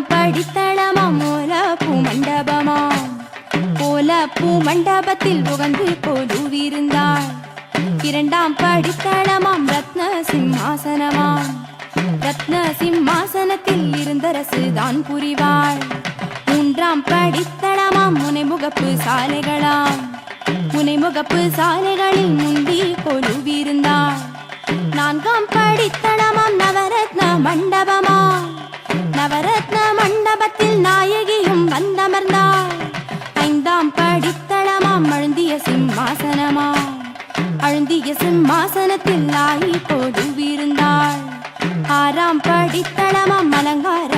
படித்தளமாம் மூலப்பூ மண்டபமாம். கோலப்பூ மண்டபத்தில் உகந்து கொலுவிருந்தாள். இரண்டாம் படித்தளமாம் ரத்ன சிம்மாசனமாம். ரத்ன சிம்மாசனத்தில் இருந்தரசுதான் புரிவாள். மூன்றாம் படித்தளமாம் முனைமுகப்பு சாலைகளாம். முனைமுகப்பு சாலைகளில் முந்தி கொலுவிருந்தாள். நான்காம் படித்தளமாம் நவரத்ன மண்டபமாம். நவரத்ன மண்டபத்தில் நாயகியும் வந்தமர்ந்தாள். ஐந்தாம் படித்தளமாம் அழுந்திய சிம்மாசனமாம். அழுந்திய சிம்மாசனத்தில் நாயி கொலுவிருந்தாள். ஆறாம் படித்தளமாம் அலங்கார